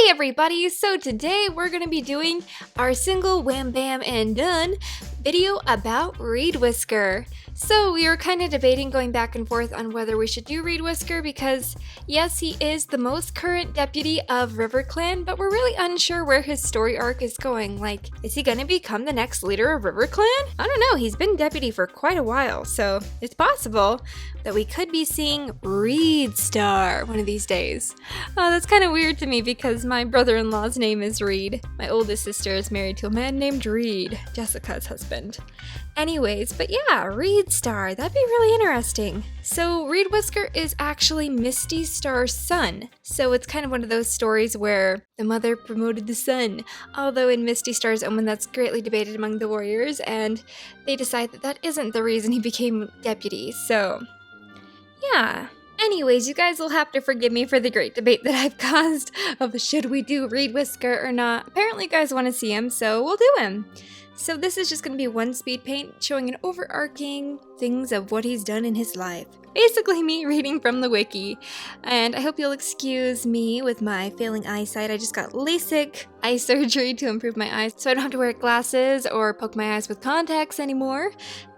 Hey everybody, so today we're going to be doing our single wham bam and done video about Reedwhisker. So we were kind of debating going back and forth on whether we should do Reedwhisker because yes, he is the most current deputy of RIVERCLAN, but we're really unsure where his story arc is going. Like, is he going to become the next leader of RIVERCLAN? I don't know, he's been deputy for quite a while, so it's possible that we could be seeing REEDSTAR one of these days. That's kind of weird to me because my brother-in-law's name is Reed. My oldest sister is married to a man named Reed, Jessica's husband. Anyways, but yeah, REEDSTAR, that'd be really interesting. So Reedwhisker is actually Misty Star's son. So it's kind of one of those stories where the mother promoted the son. Although in Misty Star's omen, that's greatly debated among the warriors, and they decide that that isn't the reason he became deputy, so yeah. Anyways, you guys will have to forgive me for the great debate that I've caused of should we do Reedwhisker or not. Apparently you guys want to see him, so we'll do him. So this is just going to be one speed paint showing an overarching things of what he's done in his life. Basically me reading from the wiki. And I hope you'll excuse me with my failing eyesight. I just got LASIK eye surgery to improve my eyes so I don't have to wear glasses or poke my eyes with contacts anymore.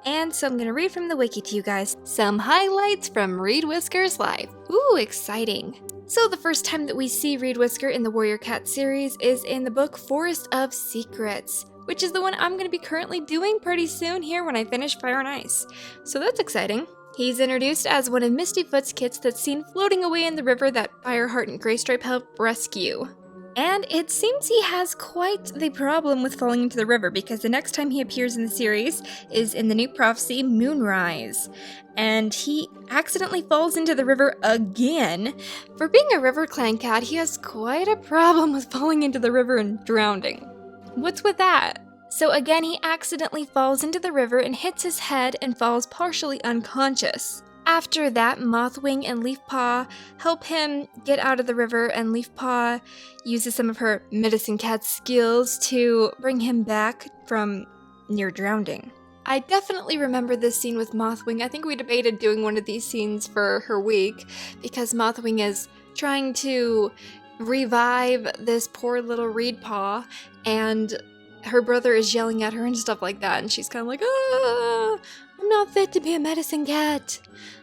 And so I'm going to read from the wiki to you guys some highlights from Reedwhisker's life. Ooh, exciting. So the first time that we see Reedwhisker in the Warrior Cat series is in the book Forest of Secrets, which is the one I'm going to be currently doing pretty soon here when I finish Fire and Ice. So that's exciting. He's introduced as one of Mistyfoot's kits that's seen floating away in the river that Fireheart and Greystripe help rescue. And it seems he has quite the problem with falling into the river because the next time he appears in the series is in the new prophecy, Moonrise. And he accidentally falls into the river again. For being a RIVERCLAN cat, he has quite a problem with falling into the river and drowning. What's with that? So again, he accidentally falls into the river and hits his head and falls partially unconscious. After that, Mothwing and Leafpaw help him get out of the river, and Leafpaw uses some of her medicine cat skills to bring him back from near drowning. I definitely remember this scene with Mothwing. I think we debated doing one of these scenes for her week because Mothwing is trying to revive this poor little Reedpaw, and her brother is yelling at her and stuff like that, and she's kind of like, ah, I'm not fit to be a medicine cat.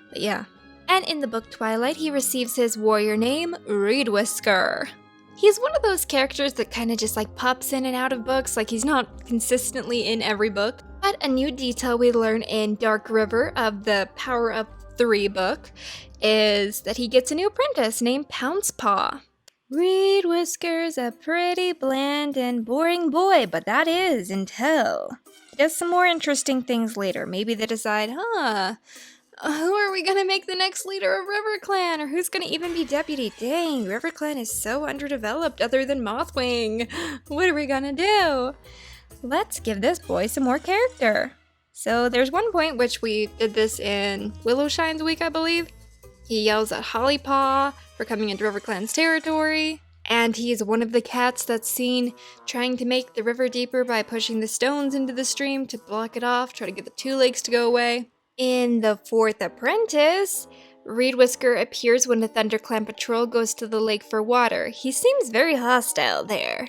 But yeah. And in the book Twilight, he receives his warrior name, Reedwhisker. He's one of those characters that kind of just like pops in and out of books, like he's not consistently in every book. But a new detail we learn in Dark River of the Power Up 3 book is that he gets a new apprentice named Pouncepaw. Reedwhisker's a pretty bland and boring boy, but that is until he does some more interesting things later. Maybe they decide, who are we gonna make the next leader of RIVERCLAN, or who's gonna even be deputy? Dang, RIVERCLAN is so underdeveloped other than Mothwing. What are we gonna do? Let's give this boy some more character. So there's one point which we did this in Willowshine's week, I believe. He yells at Hollypaw for coming into RIVERCLAN's territory, and he's one of the cats that's seen trying to make the river deeper by pushing the stones into the stream to block it off, try to get the two lakes to go away. In the 4th Apprentice, Reedwhisker appears when the ThunderClan patrol goes to the lake for water. He seems very hostile there,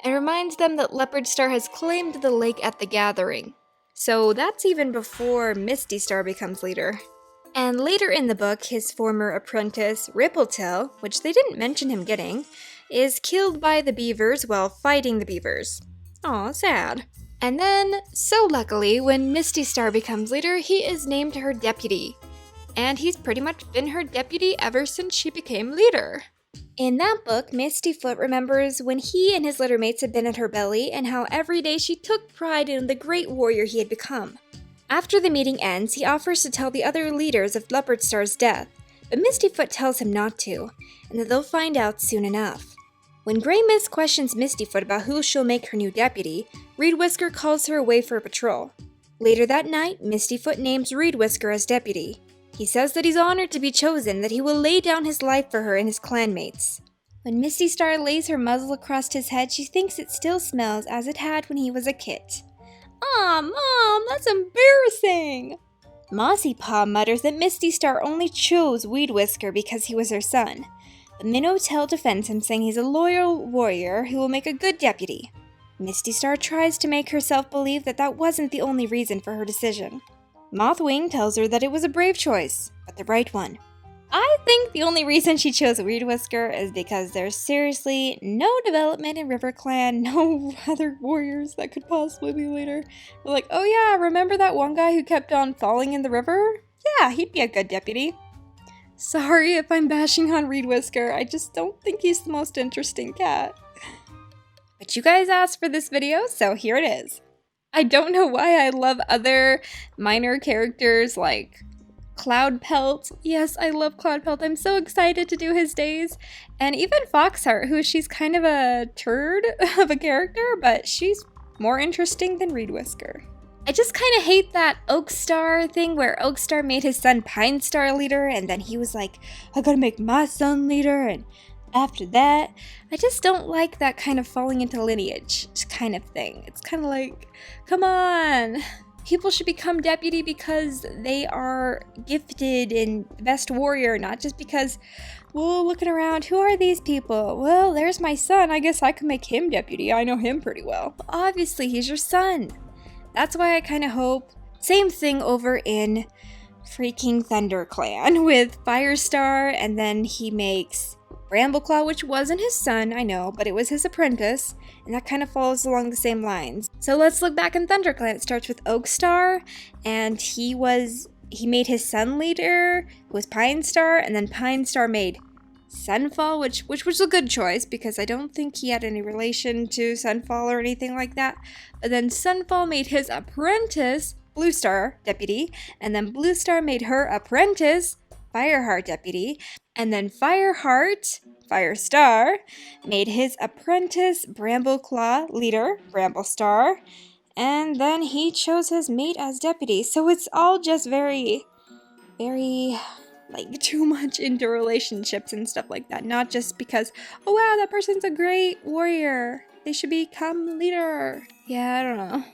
and reminds them that REEDSTAR has claimed the lake at the gathering. So that's even before Misty Star becomes leader. And later in the book, his former apprentice, Rippletail, which they didn't mention him getting, is killed by the beavers while fighting the beavers. Aw, sad. And then, so luckily, when Misty Star becomes leader, he is named her deputy. And he's pretty much been her deputy ever since she became leader. In that book, Mistyfoot remembers when he and his littermates had been at her belly and how every day she took pride in the great warrior he had become. After the meeting ends, he offers to tell the other leaders of REEDSTAR's death, but Mistyfoot tells him not to, and that they'll find out soon enough. When Grey Mist questions Mistyfoot about who she'll make her new deputy, Reedwhisker calls her away for a patrol. Later that night, Mistyfoot names Reedwhisker as deputy. He says that he's honored to be chosen, that he will lay down his life for her and his clanmates. When Misty Star lays her muzzle across his head, she thinks it still smells as it had when he was a kit. Aw, Mom, that's embarrassing! Mossy Paw mutters that Misty Star only chose Reedwhisker because he was her son. But Minnotail defends him, saying he's a loyal warrior who will make a good deputy. Misty Star tries to make herself believe that that wasn't the only reason for her decision. Mothwing tells her that it was a brave choice, but the right one. I think the only reason she chose Reedwhisker is because there's seriously no development in RIVERCLAN, no other warriors that could possibly be later. We're like, oh yeah, remember that one guy who kept on falling in the river? Yeah, he'd be a good deputy. Sorry if I'm bashing on Reedwhisker, I just don't think he's the most interesting cat. But you guys asked for this video, so here it is. I don't know why I love other minor characters like Cloudpelt. Yes, I love Cloudpelt. I'm so excited to do his days. And even Foxheart, who she's kind of a turd of a character, but she's more interesting than Reedwhisker. I just kind of hate that Oakstar thing where Oakstar made his son Pinestar leader, and then he was like, I gotta make my son leader, and after that, I just don't like that kind of falling into lineage kind of thing. It's kind of like, come on. People should become deputy because they are gifted and the best warrior, not just because, well, looking around, who are these people? Well, there's my son. I guess I could make him deputy. I know him pretty well. But obviously, he's your son. That's why I kind of hope. Same thing over in freaking ThunderClan with Firestar, and then he makes Brambleclaw, which wasn't his son, I know, but it was his apprentice, and that kind of follows along the same lines. So let's look back in ThunderClan. It starts with Oakstar, and he made his son leader, who was Pinestar, and then Pinestar made Sunfall, which was a good choice, because I don't think he had any relation to Sunfall or anything like that. But then Sunfall made his apprentice, Bluestar, deputy, and then Bluestar made her apprentice, Fireheart, deputy, and then Firestar, made his apprentice, Brambleclaw, leader, Bramblestar, and then he chose his mate as deputy. So it's all just very, very, like, too much into relationships and stuff like that. Not just because, oh wow, that person's a great warrior, they should become leader. Yeah, I don't know.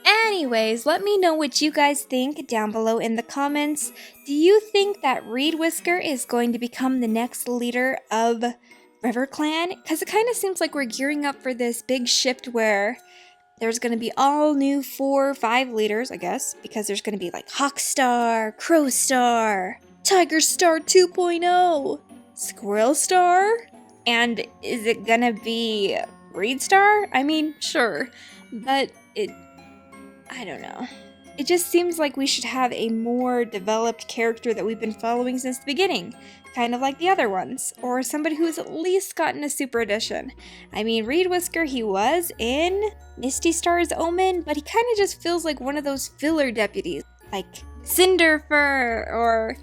Anyways, let me know what you guys think down below in the comments. Do you think that Reedwhisker is going to become the next leader of RIVERCLAN? Because it kind of seems like we're gearing up for this big shift where there's going to be all new 4 or 5 leaders, I guess, because there's going to be like Hawkstar, Crowstar, Tigerstar 2.0, Squirrelstar, and is it going to be REEDSTAR? I mean, sure, but I don't know. It just seems like we should have a more developed character that we've been following since the beginning, kind of like the other ones, or somebody who's at least gotten a super edition. I mean, Reedwhisker, he was in Misty Star's Omen, but he kind of just feels like one of those filler deputies, like Cinderfur or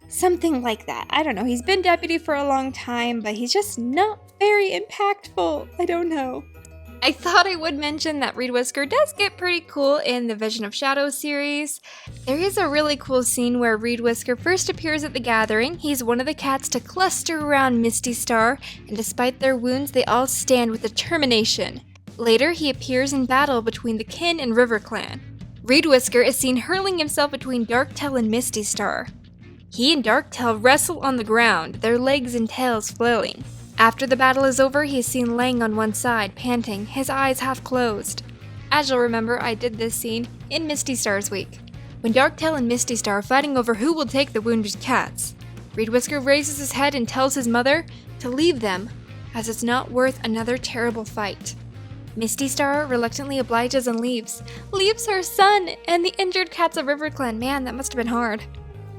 something like that. I don't know, he's been deputy for a long time, but he's just not very impactful. I don't know. I thought I would mention that Reedwhisker does get pretty cool in the Vision of Shadow series. There is a really cool scene where Reedwhisker first appears at the gathering. He's one of the cats to cluster around Misty Star, and despite their wounds, they all stand with determination. Later, he appears in battle between the Kin and RIVERCLAN. Reedwhisker is seen hurling himself between Darktail and Misty Star. He and Darktail wrestle on the ground, their legs and tails flailing. After the battle is over, he is seen laying on one side, panting, his eyes half closed. As you'll remember, I did this scene in Misty Star's week, when Darktail and Misty Star are fighting over who will take the wounded cats. Reedwhisker raises his head and tells his mother to leave them, as it's not worth another terrible fight. Misty Star reluctantly obliges and leaves her son and the injured cats of RIVERCLAN. Man, that must have been hard.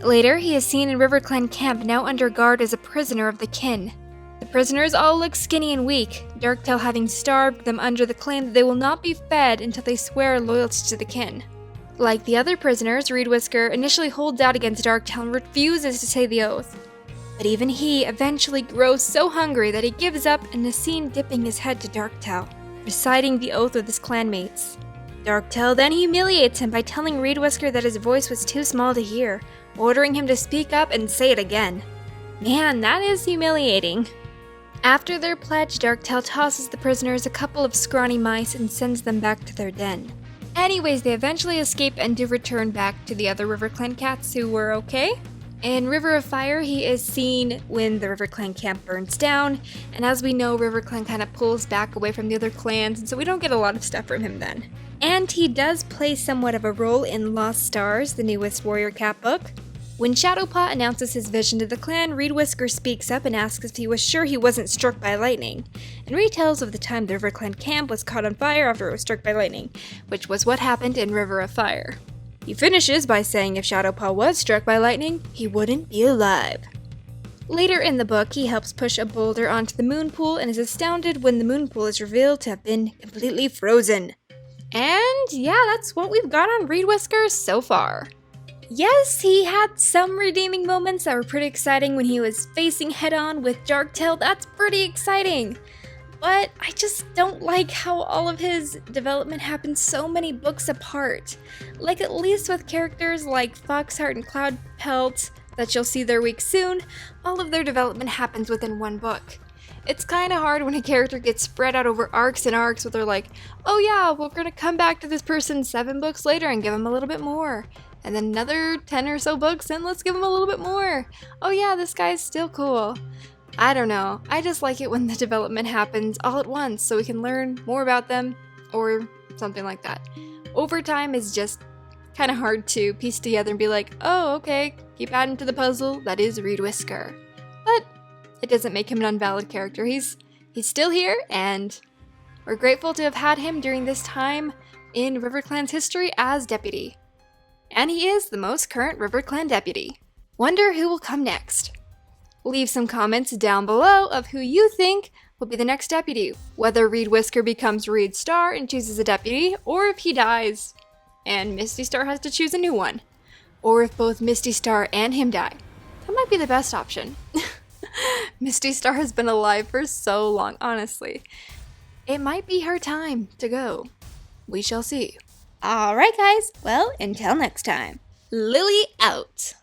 Later, he is seen in RIVERCLAN camp, now under guard as a prisoner of the Kin. The prisoners all look skinny and weak, Darktail having starved them under the claim that they will not be fed until they swear loyalty to the Kin. Like the other prisoners, Reedwhisker initially holds out against Darktail and refuses to say the oath. But even he eventually grows so hungry that he gives up and is seen dipping his head to Darktail, reciting the oath with his clanmates. Darktail then humiliates him by telling Reedwhisker that his voice was too small to hear, ordering him to speak up and say it again. Man, that is humiliating. After their pledge, Darktail tosses the prisoners a couple of scrawny mice and sends them back to their den. Anyways, they eventually escape and do return back to the other RIVERCLAN cats who were okay. In River of Fire, he is seen when the RIVERCLAN camp burns down, and as we know, RIVERCLAN kind of pulls back away from the other clans, and so we don't get a lot of stuff from him then. And he does play somewhat of a role in Lost Stars, the newest Warrior Cat book. When Shadowpaw announces his vision to the clan, Reedwhisker speaks up and asks if he was sure he wasn't struck by lightning, and retells of the time the RIVERCLAN camp was caught on fire after it was struck by lightning, which was what happened in River of Fire. He finishes by saying if Shadowpaw was struck by lightning, he wouldn't be alive. Later in the book, he helps push a boulder onto the moon pool and is astounded when the moon pool is revealed to have been completely frozen. And yeah, that's what we've got on Reedwhisker so far. Yes, he had some redeeming moments that were pretty exciting when he was facing head-on with Darktail. That's pretty exciting. But I just don't like how all of his development happens so many books apart. Like, at least with characters like Foxheart and Cloudpelt, that you'll see their week soon, all of their development happens within one book. It's kind of hard when a character gets spread out over arcs and arcs where they're like, oh yeah, we're gonna come back to this person 7 books later and give them a little bit more. And then another 10 or so books and let's give them a little bit more. Oh yeah, this guy's still cool. I don't know, I just like it when the development happens all at once so we can learn more about them, or something like that. Overtime is just kind of hard to piece together and be like, oh okay, keep adding to the puzzle, that is Reedwhisker. But it doesn't make him an invalid character, he's still here, and we're grateful to have had him during this time in RIVERCLAN's history as deputy. And he is the most current RIVERCLAN deputy. Wonder who will come next? Leave some comments down below of who you think will be the next deputy, whether Reedwhisker becomes REEDSTAR and chooses a deputy, or if he dies and Misty Star has to choose a new one, or if both Misty Star and him die. That might be the best option. Misty Star has been alive for so long, honestly. It might be her time to go. We shall see. Alright guys, well, until next time. Lily out.